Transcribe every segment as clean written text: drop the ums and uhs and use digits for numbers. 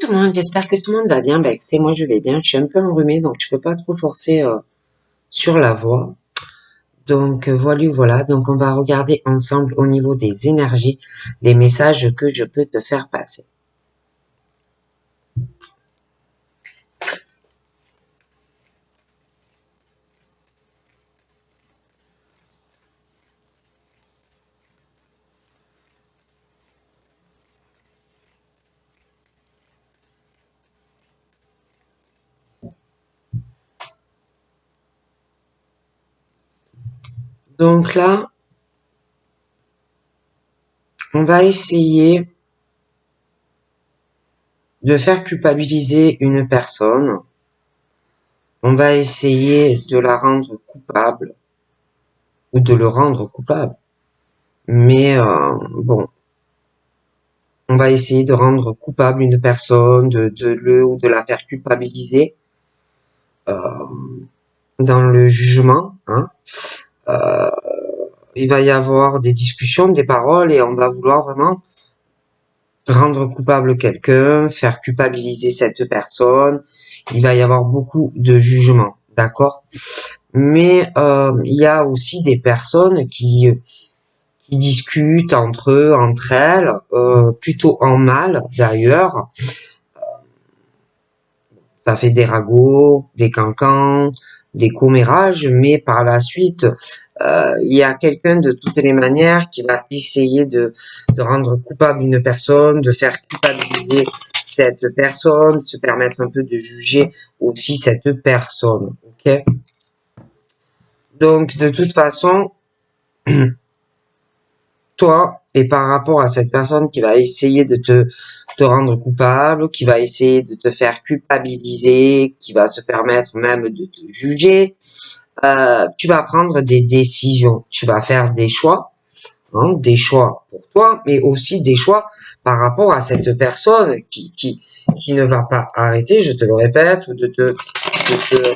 Tout le monde, j'espère que tout le monde va bien. Bah écoutez, moi je vais bien. Je suis un peu enrhumée, donc je peux pas trop forcer sur la voix. Donc voilà. Donc on va regarder ensemble au niveau des énergies les messages que je peux te faire passer. Donc là, on va essayer de faire culpabiliser une personne. On va essayer de la rendre coupable ou de le rendre coupable. Mais bon, on va essayer de rendre coupable une personne, de le ou de la faire culpabiliser dans le jugement. Hein. Euh, il va y avoir des discussions, des paroles, et on va vouloir vraiment rendre coupable quelqu'un, faire culpabiliser cette personne. Il va y avoir beaucoup de jugements, d'accord? Mais il y a aussi des personnes qui discutent entre eux, entre elles, plutôt en mal d'ailleurs. Ça fait des ragots, des cancans, des commérages, mais par la suite, il y a quelqu'un de toutes les manières qui va essayer de rendre coupable une personne, de faire culpabiliser cette personne, se permettre un peu de juger aussi cette personne. Ok? Donc, de toute façon, toi, et par rapport à cette personne qui va essayer de te rendre coupable, qui va essayer de te faire culpabiliser, qui va se permettre même de te juger, tu vas prendre des décisions, tu vas faire des choix pour toi, mais aussi des choix par rapport à cette personne qui ne va pas arrêter, je te le répète, ou de te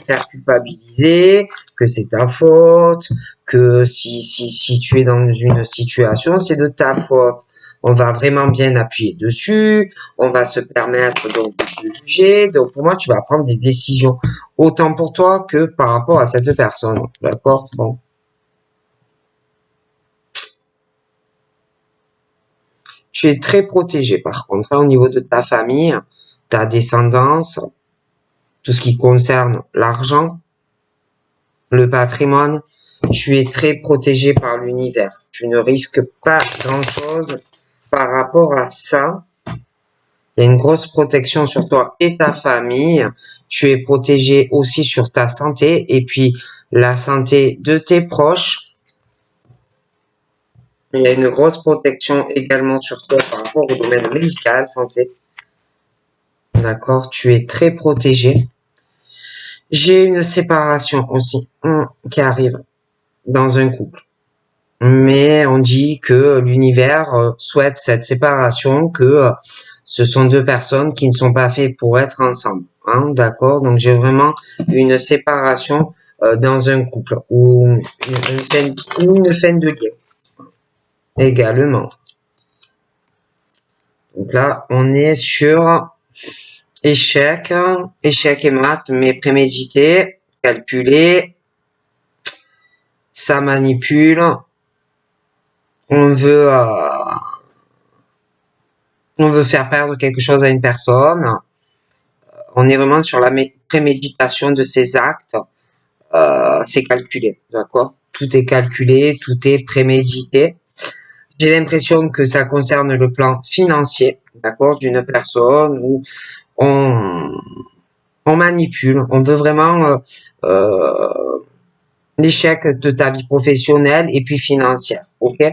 faire culpabiliser, que c'est ta faute, que si tu es dans une situation, c'est de ta faute. On va vraiment bien appuyer dessus, on va se permettre donc de juger. Donc pour moi, tu vas prendre des décisions autant pour toi que par rapport à cette personne. D'accord? Bon. Tu es très protégé par contre, hein, au niveau de ta famille, ta descendance, tout ce qui concerne l'argent, le patrimoine, tu es très protégé par l'univers. Tu ne risques pas grand-chose par rapport à ça. Il y a une grosse protection sur toi et ta famille. Tu es protégé aussi sur ta santé et puis la santé de tes proches. Il y a une grosse protection également sur toi par rapport au domaine médical, santé. D'accord, tu es très protégé. J'ai une séparation aussi qui arrive dans un couple. Mais on dit que l'univers souhaite cette séparation, que ce sont deux personnes qui ne sont pas faites pour être ensemble. Hein, d'accord? Donc j'ai vraiment une séparation dans un couple ou une fin de lien également. Donc là, on est sur échec et mat, mais prémédité, calculé, ça manipule, on veut faire perdre quelque chose à une personne. On est vraiment sur la préméditation de ces actes. C'est calculé, d'accord? Tout est calculé, tout est prémédité. J'ai l'impression que ça concerne le plan financier, d'accord, d'une personne où on manipule, on veut vraiment l'échec de ta vie professionnelle et puis financière, ok?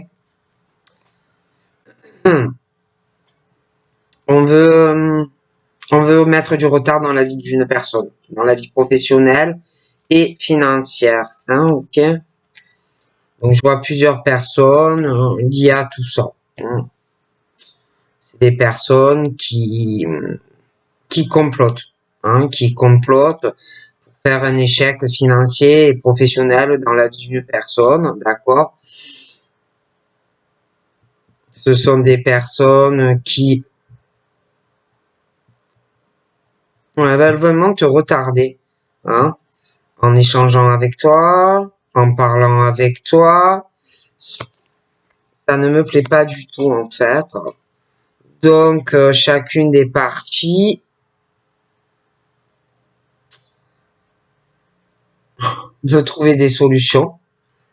On veut mettre du retard dans la vie d'une personne, dans la vie professionnelle et financière, hein, ok? Donc je vois plusieurs personnes liées à tout ça. Hein. C'est des personnes qui complotent, hein, qui complotent pour faire un échec financier et professionnel dans la vie d'une personne, d'accord? Ce sont des personnes qui Ouais, elle va vraiment te retarder, hein, en échangeant avec toi, en parlant avec toi. Ça ne me plaît pas du tout, en fait. Donc, chacune des parties veut trouver des solutions.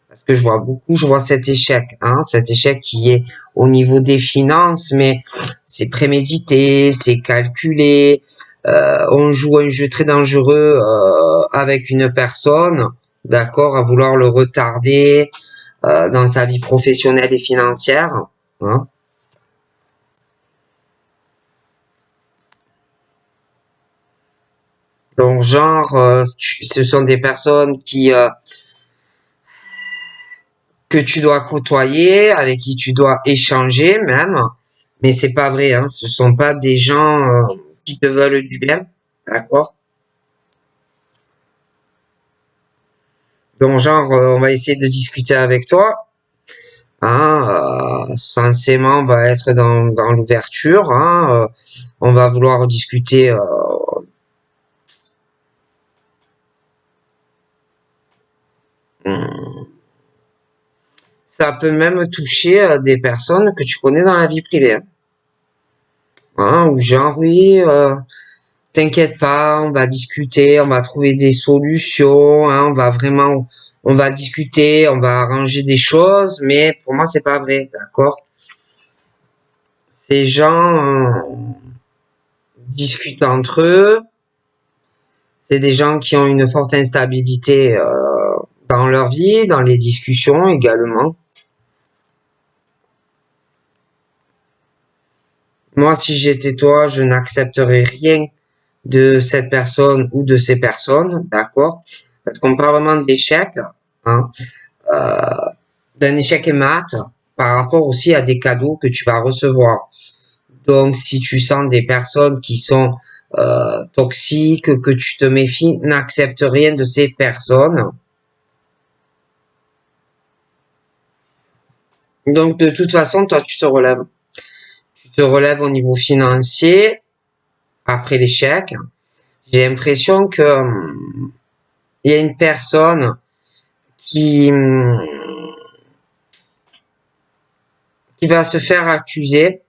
Parce que je vois cet échec, hein, cet échec qui est au niveau des finances, mais c'est prémédité, c'est calculé. On joue un jeu très dangereux avec une personne, d'accord, à vouloir le retarder dans sa vie professionnelle et financière. Hein. Donc, genre, ce sont des personnes que tu dois côtoyer, avec qui tu dois échanger même, mais c'est pas vrai, hein, ce sont pas des gens qui te veulent du bien, d'accord? Donc genre, on va essayer de discuter avec toi, hein, censément, on va être dans l'ouverture, hein, on va vouloir discuter. Ça peut même toucher des personnes que tu connais dans la vie privée, hein, ou genre oui. T'inquiète pas, on va discuter, on va trouver des solutions, hein, on va discuter, on va arranger des choses, mais pour moi, c'est pas vrai, d'accord? Ces gens discutent entre eux, c'est des gens qui ont une forte instabilité dans leur vie, dans les discussions également. Moi, si j'étais toi, je n'accepterais rien de cette personne ou de ces personnes, d'accord? Parce qu'on parle vraiment d'échec, hein. Euh, D'un échec mat par rapport aussi à des cadeaux que tu vas recevoir. Donc, si tu sens des personnes qui sont toxiques, que tu te méfies, n'accepte rien de ces personnes. Donc, de toute façon, toi, tu te relèves. Tu te relèves au niveau financier après l'échec. J'ai l'impression que il y a une personne qui, qui va se faire accuser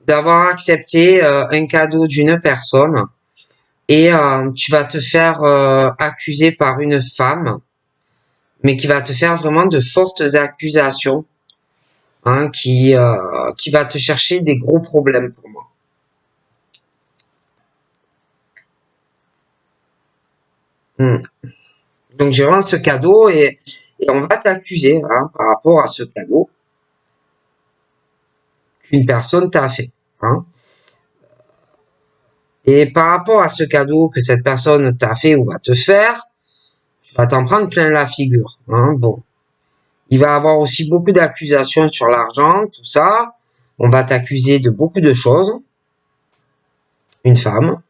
d'avoir accepté un cadeau d'une personne et tu vas te faire accuser par une femme, mais qui va te faire vraiment de fortes accusations, hein, qui va te chercher des gros problèmes pour moi. Hmm. Donc j'ai vraiment ce cadeau et on va t'accuser, hein, par rapport à ce cadeau qu'une personne t'a fait. Hein. Et par rapport à ce cadeau que cette personne t'a fait ou va te faire, tu vas t'en prendre plein la figure. Hein. Bon, il va y avoir aussi beaucoup d'accusations sur l'argent, tout ça. On va t'accuser de beaucoup de choses. Une femme.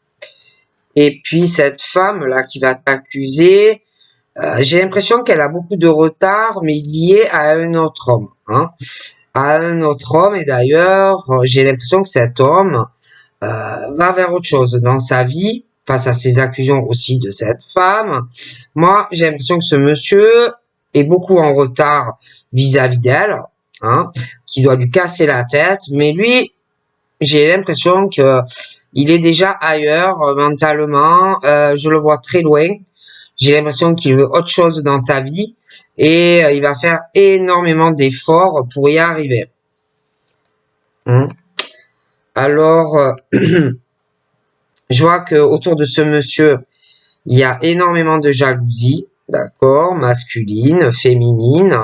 Et puis cette femme-là qui va t'accuser, j'ai l'impression qu'elle a beaucoup de retard, mais lié à un autre homme. Hein. À un autre homme, et d'ailleurs, j'ai l'impression que cet homme va vers autre chose dans sa vie, face à ces accusations aussi de cette femme. Moi, j'ai l'impression que ce monsieur est beaucoup en retard vis-à-vis d'elle, hein, qui doit lui casser la tête, mais lui, j'ai l'impression que il est déjà ailleurs mentalement. Je le vois très loin. J'ai l'impression qu'il veut autre chose dans sa vie et il va faire énormément d'efforts pour y arriver. Hein. Alors, je vois que autour de ce monsieur, il y a énormément de jalousie, d'accord, masculine, féminine.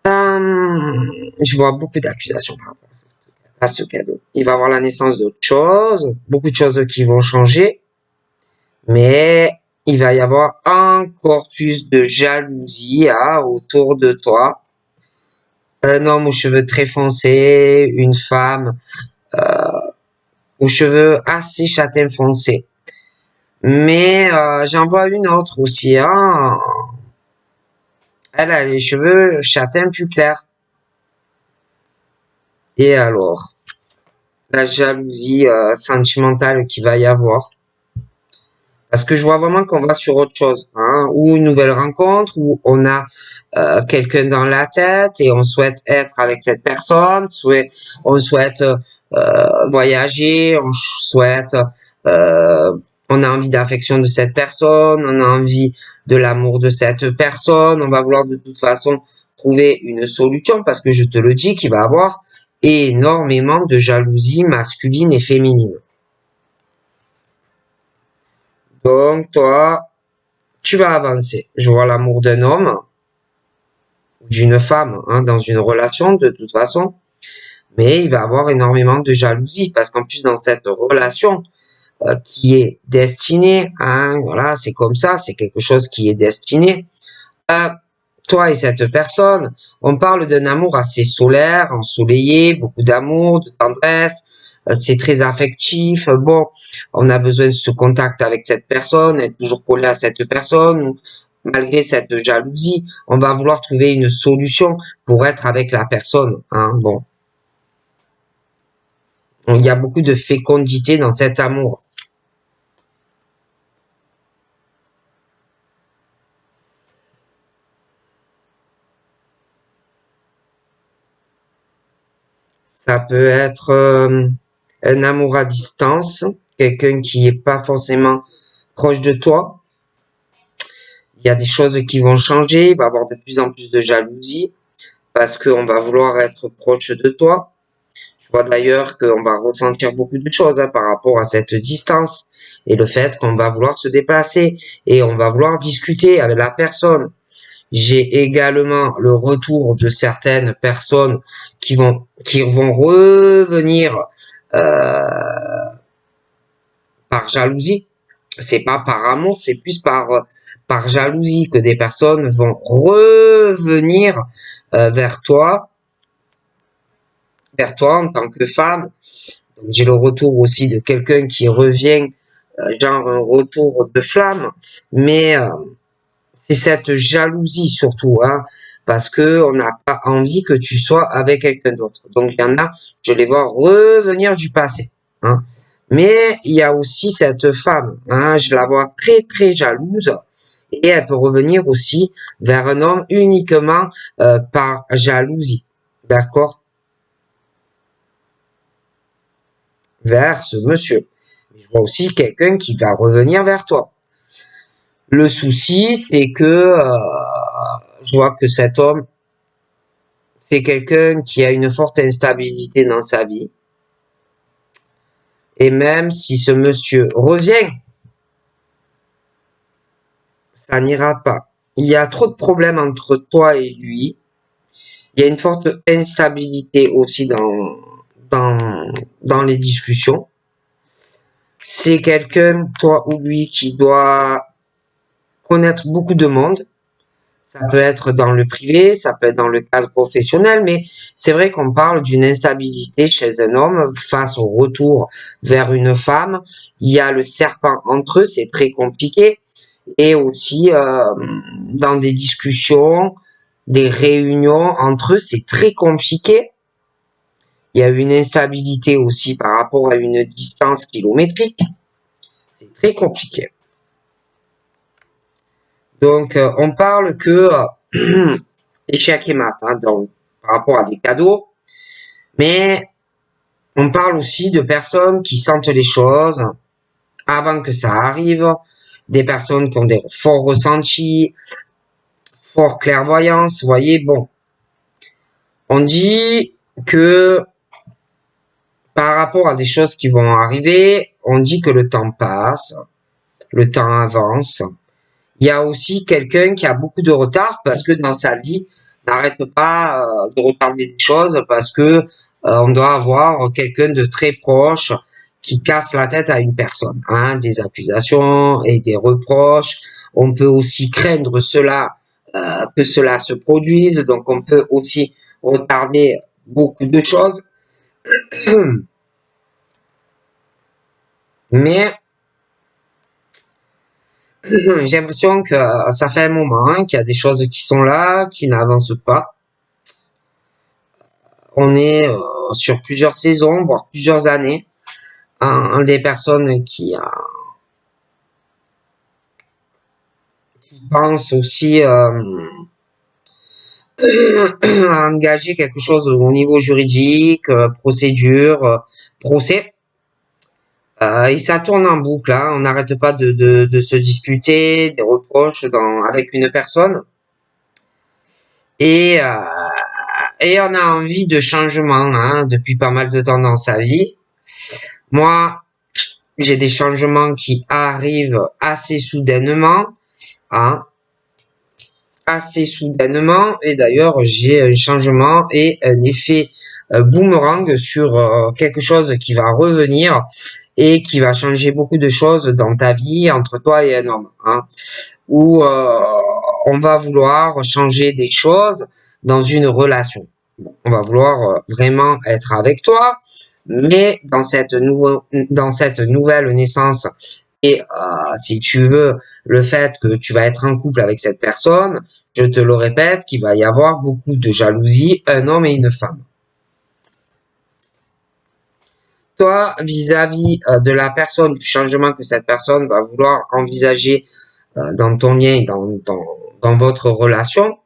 Je vois beaucoup d'accusations par rapport à ce cadeau. Il va avoir la naissance d'autres choses, beaucoup de choses qui vont changer, mais il va y avoir encore plus de jalousie autour de toi. Un homme aux cheveux très foncés, une femme aux cheveux assez châtain foncé. Mais j'en vois une autre aussi. Hein. Elle a les cheveux châtain plus clairs. Et alors, la jalousie sentimentale qu'il va y avoir. Parce que je vois vraiment qu'on va sur autre chose, hein, ou une nouvelle rencontre, où on a quelqu'un dans la tête et on souhaite être avec cette personne, on souhaite voyager, euh, on a envie d'affection de cette personne, on a envie de l'amour de cette personne, on va vouloir de toute façon trouver une solution parce que je te le dis qu'il va y avoir énormément de jalousie masculine et féminine. Donc toi, tu vas avancer. Je vois l'amour d'un homme ou d'une femme hein, dans une relation de toute façon, mais il va avoir énormément de jalousie parce qu'en plus dans cette relation qui est destinée, hein, voilà, c'est comme ça, c'est quelque chose qui est destiné. Euh, Toi et cette personne, on parle d'un amour assez solaire, ensoleillé, beaucoup d'amour, de tendresse, c'est très affectif. Bon, on a besoin de ce contact avec cette personne, être toujours collé à cette personne. Malgré cette jalousie, on va vouloir trouver une solution pour être avec la personne. Hein. Bon, il y a beaucoup de fécondité dans cet amour. Ça peut être un amour à distance, quelqu'un qui est pas forcément proche de toi. Il y a des choses qui vont changer, il va y avoir de plus en plus de jalousie parce qu'on va vouloir être proche de toi. Je vois d'ailleurs qu'on va ressentir beaucoup de choses hein, par rapport à cette distance et le fait qu'on va vouloir se déplacer et on va vouloir discuter avec la personne. J'ai également le retour de certaines personnes qui vont revenir par jalousie. C'est pas par amour, c'est plus par jalousie que des personnes vont revenir vers toi en tant que femme. Donc, j'ai le retour aussi de quelqu'un qui revient, genre un retour de flamme, mais c'est cette jalousie surtout, hein, parce que on n'a pas envie que tu sois avec quelqu'un d'autre. Donc il y en a, je les vois revenir du passé, hein. Mais il y a aussi cette femme, hein, je la vois très très jalouse et elle peut revenir aussi vers un homme uniquement par jalousie, d'accord, vers ce monsieur. Je vois aussi quelqu'un qui va revenir vers toi. Le souci, c'est que je vois que cet homme, c'est quelqu'un qui a une forte instabilité dans sa vie. Et même si ce monsieur revient, ça n'ira pas. Il y a trop de problèmes entre toi et lui. Il y a une forte instabilité aussi dans les discussions. C'est quelqu'un, toi ou lui, qui doit connaître beaucoup de monde. Ça peut être dans le privé, ça peut être dans le cadre professionnel, mais c'est vrai qu'on parle d'une instabilité chez un homme face au retour vers une femme. Il y a le serpent entre eux, c'est très compliqué. Et aussi dans des discussions, des réunions entre eux, c'est très compliqué. Il y a une instabilité aussi par rapport à une distance kilométrique. C'est très compliqué. Donc, on parle que échec et mat, hein, donc, par rapport à des cadeaux, mais on parle aussi de personnes qui sentent les choses avant que ça arrive, des personnes qui ont des forts ressentis, forts clairvoyance, vous voyez, bon. On dit que par rapport à des choses qui vont arriver, on dit que le temps passe, le temps avance. Il y a aussi quelqu'un qui a beaucoup de retard parce que dans sa vie, n'arrête pas de retarder des choses parce que on doit avoir quelqu'un de très proche qui casse la tête à une personne, hein, des accusations et des reproches. On peut aussi craindre que cela se produise, donc on peut aussi retarder beaucoup de choses. Mais j'ai l'impression que ça fait un moment hein, qu'il y a des choses qui sont là, qui n'avancent pas. On est sur plusieurs saisons, voire plusieurs années. Des personnes qui pensent aussi à engager quelque chose au niveau juridique, procédure, procès. Et ça tourne en boucle, hein. On n'arrête pas de se disputer, des reproches avec une personne. Et, euh, et on a envie de changement, hein, depuis pas mal de temps dans sa vie. Moi, j'ai des changements qui arrivent assez soudainement, hein, assez soudainement. Et d'ailleurs, j'ai un changement et un effet boomerang sur quelque chose qui va revenir et qui va changer beaucoup de choses dans ta vie entre toi et un homme, hein, où on va vouloir changer des choses dans une relation. On va vouloir vraiment être avec toi, mais dans cette nouvelle naissance et si tu veux, le fait que tu vas être en couple avec cette personne, je te le répète, qu'il va y avoir beaucoup de jalousie, un homme et une femme. Toi, vis-à-vis de la personne, du changement que cette personne va vouloir envisager dans ton lien, dans votre relation,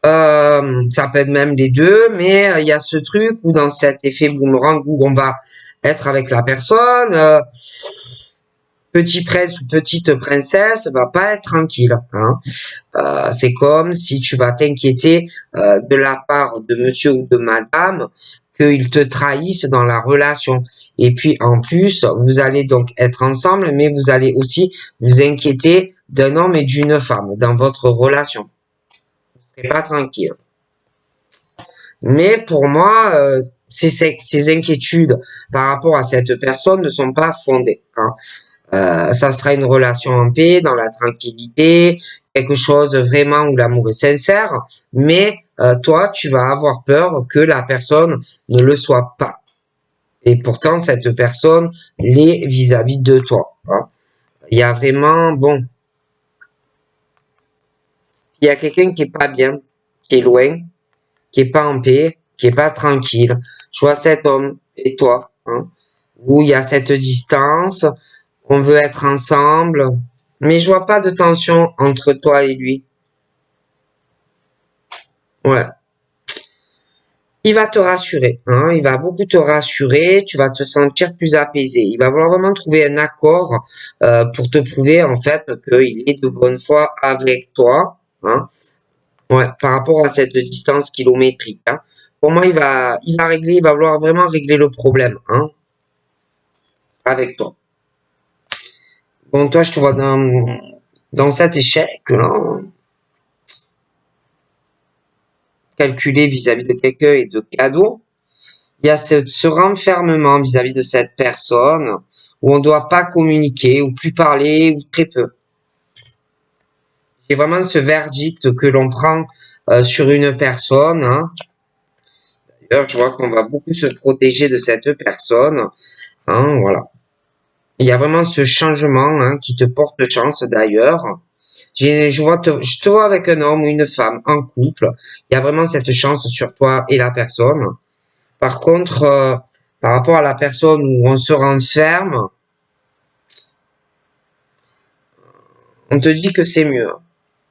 ça peut être même les deux, mais il y a ce truc où dans cet effet boomerang où on va être avec la personne, petit prince ou petite princesse va pas être tranquille, hein. C'est comme si tu vas t'inquiéter de la part de monsieur ou de madame qu'ils te trahissent dans la relation. Et puis en plus, vous allez donc être ensemble, mais vous allez aussi vous inquiéter d'un homme et d'une femme dans votre relation. Vous serez pas tranquille. Mais pour moi, ces inquiétudes par rapport à cette personne ne sont pas fondées, hein. Ça sera une relation en paix, dans la tranquillité, quelque chose vraiment où l'amour est sincère, mais toi, tu vas avoir peur que la personne ne le soit pas. Et pourtant, cette personne l'est vis-à-vis de toi, hein. Il y a vraiment, bon, il y a quelqu'un qui est pas bien, qui est loin, qui est pas en paix, qui est pas tranquille. Je vois cet homme et toi, hein, où il y a cette distance, on veut être ensemble, mais je vois pas de tension entre toi et lui. Ouais. Il va te rassurer, hein, il va beaucoup te rassurer, tu vas te sentir plus apaisé. Il va vouloir vraiment trouver un accord pour te prouver en fait qu'il est de bonne foi avec toi, hein. Ouais, par rapport à cette distance kilométrique, hein. Pour moi, il va vouloir vraiment régler le problème, hein, avec toi. Bon, toi, je te vois dans cet échec-là, calculé vis-à-vis de quelqu'un et de cadeaux. Il y a ce renfermement vis-à-vis de cette personne où on ne doit pas communiquer ou plus parler ou très peu. C'est vraiment ce verdict que l'on prend sur une personne, hein. D'ailleurs, je vois qu'on va beaucoup se protéger de cette personne, hein, voilà. Il y a vraiment ce changement, hein, qui te porte chance d'ailleurs. Je te vois avec un homme ou une femme en couple. Il y a vraiment cette chance sur toi et la personne. Par contre, par rapport à la personne où on se renferme, on te dit que c'est mieux.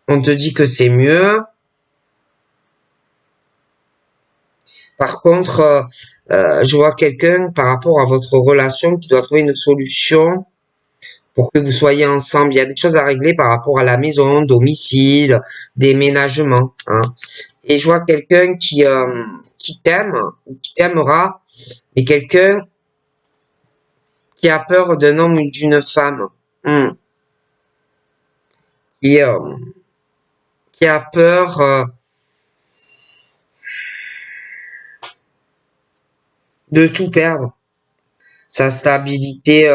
On te dit que c'est mieux. Par contre, je vois quelqu'un par rapport à votre relation qui doit trouver une solution pour que vous soyez ensemble. Il y a des choses à régler par rapport à la maison, domicile, déménagement, hein. Et je vois quelqu'un qui t'aime ou qui t'aimera, mais quelqu'un qui a peur d'un homme ou d'une femme, qui, euh, qui a peur de tout perdre, sa stabilité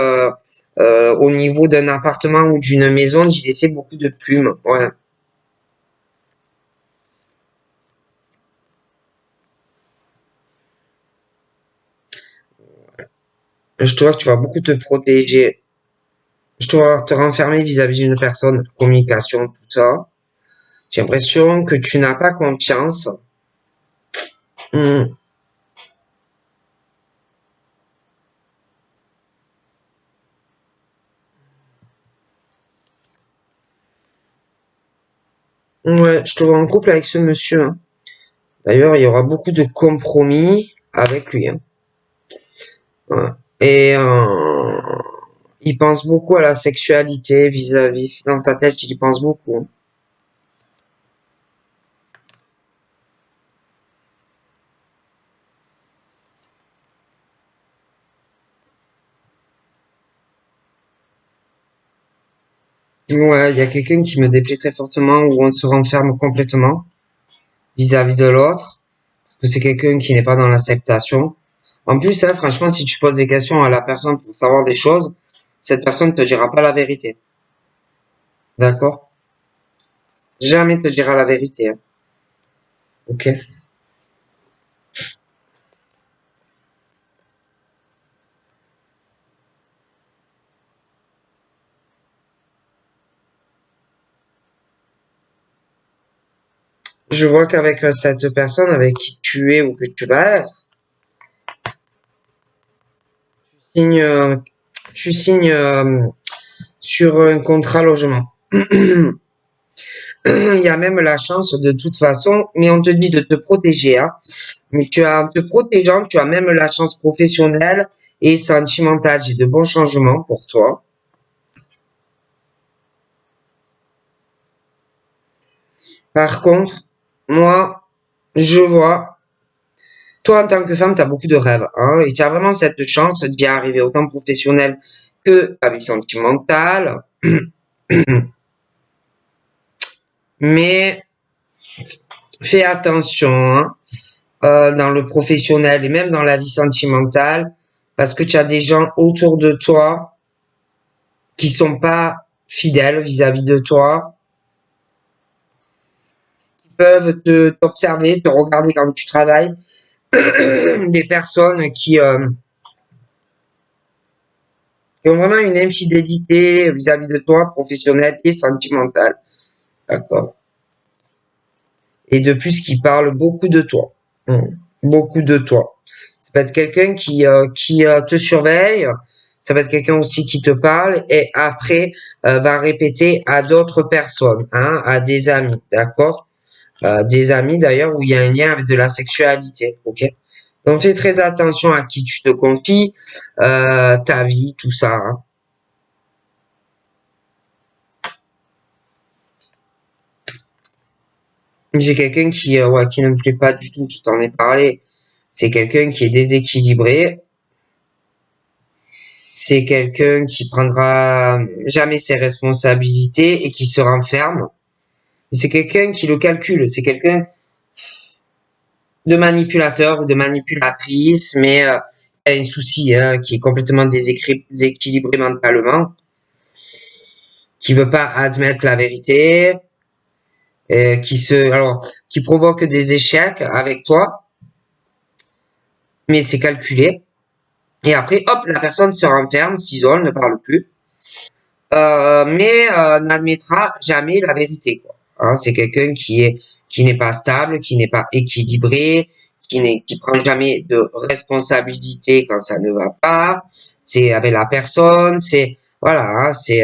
au niveau d'un appartement ou d'une maison, d'y laisser beaucoup de plumes. Ouais. Je te vois que tu vas beaucoup te protéger. Je te vois te renfermer vis-à-vis d'une personne, communication, tout ça. J'ai l'impression que tu n'as pas confiance. Hmm. Ouais, je te vois en couple avec ce monsieur, hein. D'ailleurs, il y aura beaucoup de compromis avec lui, hein. Ouais. Et il pense beaucoup à la sexualité vis-à-vis. Dans sa tête, il y pense beaucoup, hein. Ouais, il y a quelqu'un qui me déplaît très fortement où on se renferme complètement vis-à-vis de l'autre. Parce que c'est quelqu'un qui n'est pas dans l'acceptation. En plus, hein, franchement, si tu poses des questions à la personne pour savoir des choses, cette personne ne te dira pas la vérité. D'accord? Jamais te dira la vérité, hein. Ok? Je vois qu'avec cette personne avec qui tu es ou que tu vas être, signes, tu signes sur un contrat logement. Il y a même la chance de toute façon, mais on te dit de te protéger, hein. Mais tu as, en te protégeant, tu as même la chance professionnelle et sentimentale. J'ai de bons changements pour toi. Par contre, moi, je vois, toi en tant que femme, tu as beaucoup de rêves, hein, et tu as vraiment cette chance d'y arriver autant professionnel que avec sentimental. Mais fais attention, hein, dans le professionnel et même dans la vie sentimentale, parce que tu as des gens autour de toi qui sont pas fidèles vis-à-vis de toi, qui peuvent t'observer, te regarder quand tu travailles, des personnes qui ont vraiment une infidélité vis-à-vis de toi, professionnelle et sentimentale, d'accord? Et de plus, qui parlent beaucoup de toi. Beaucoup de toi. Ça peut être quelqu'un qui te surveille, ça va être quelqu'un aussi qui te parle et après va répéter à d'autres personnes, hein, à des amis, d'accord? Des amis d'ailleurs où il y a un lien avec de la sexualité, ok? Donc fais très attention à qui tu te confies, ta vie, tout ça, hein. J'ai quelqu'un ouais, qui ne me plaît pas du tout, je t'en ai parlé. C'est quelqu'un qui est déséquilibré, c'est quelqu'un qui prendra jamais ses responsabilités et qui se renferme. C'est quelqu'un qui le calcule, c'est quelqu'un de manipulateur ou de manipulatrice, mais il a un souci, hein, qui est complètement déséquilibré mentalement, qui veut pas admettre la vérité, qui provoque des échecs avec toi, mais c'est calculé. Et après, hop, la personne se renferme, s'isole, ne parle plus. Mais n'admettra jamais la vérité, quoi. Hein, c'est quelqu'un qui n'est pas stable, qui n'est pas équilibré, qui prend jamais de responsabilité quand ça ne va pas. C'est avec la personne, c'est voilà, hein, c'est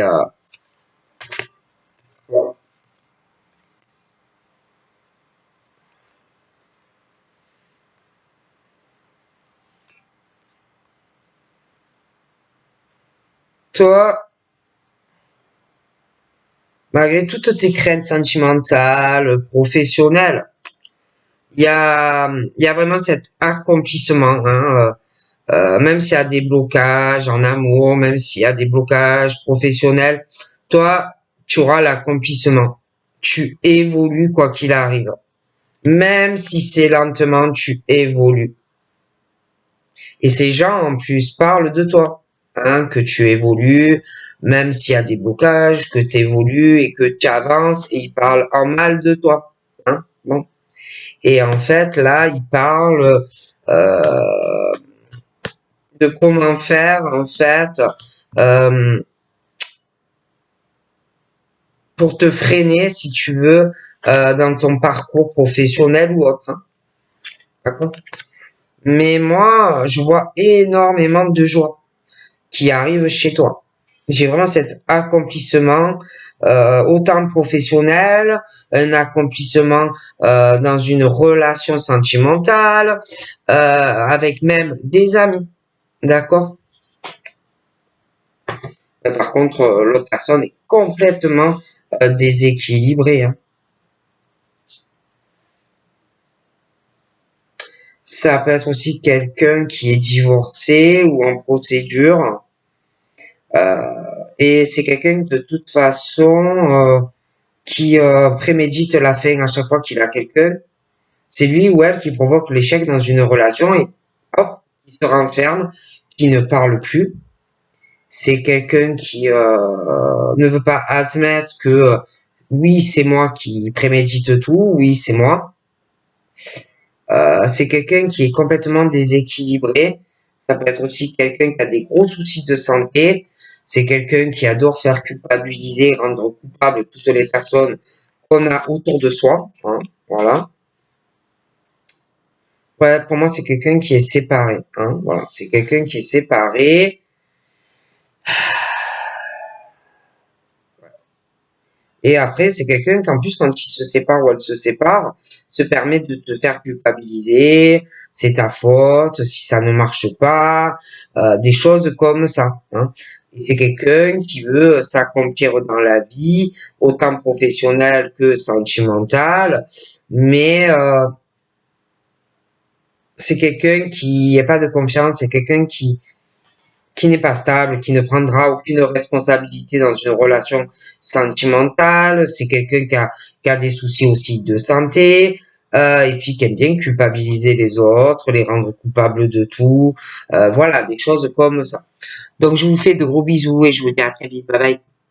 toi, malgré toutes tes craintes sentimentales, professionnelles, il y a vraiment cet accomplissement, hein, même s'il y a des blocages en amour, même s'il y a des blocages professionnels, toi, tu auras l'accomplissement. Tu évolues quoi qu'il arrive. Même si c'est lentement, tu évolues. Et ces gens, en plus, parlent de toi, hein, que tu évolues, même s'il y a des blocages, que tu évolues et que tu avances, et ils parlent en mal de toi. Hein, bon. Et en fait, là, ils parlent de comment faire, en fait, euh, pour te freiner, si tu veux, dans ton parcours professionnel ou autre, hein. D'accord? Mais moi, je vois énormément de joie qui arrive chez toi. J'ai vraiment cet accomplissement, autant professionnel, un accomplissement dans une relation sentimentale, avec même des amis, d'accord? Par contre, l'autre personne est complètement déséquilibrée, hein. Ça peut être aussi quelqu'un qui est divorcé ou en procédure, et c'est quelqu'un de toute façon qui prémédite la fin à chaque fois qu'il a quelqu'un. C'est lui ou elle qui provoque l'échec dans une relation et hop, il se renferme, qui ne parle plus. C'est quelqu'un qui ne veut pas admettre que oui, c'est moi qui prémédite tout, oui, c'est moi. C'est quelqu'un qui est complètement déséquilibré. Ça peut être aussi quelqu'un qui a des gros soucis de santé. C'est quelqu'un qui adore faire culpabiliser, rendre coupable toutes les personnes qu'on a autour de soi, hein, voilà. Ouais, pour moi, c'est quelqu'un qui est séparé, hein, voilà. C'est quelqu'un qui est séparé. Et après, c'est quelqu'un qu'en plus, quand il se sépare ou elle se sépare, se permet de te faire culpabiliser, c'est ta faute, si ça ne marche pas, des choses comme ça, hein. Et c'est quelqu'un qui veut s'accomplir dans la vie, autant professionnelle que sentimentale, mais c'est quelqu'un qui n'a pas de confiance, c'est quelqu'un qui n'est pas stable, qui ne prendra aucune responsabilité dans une relation sentimentale, c'est quelqu'un qui a des soucis aussi de santé, et puis qui aime bien culpabiliser les autres, les rendre coupables de tout, voilà, des choses comme ça. Donc je vous fais de gros bisous et je vous dis à très vite, bye bye.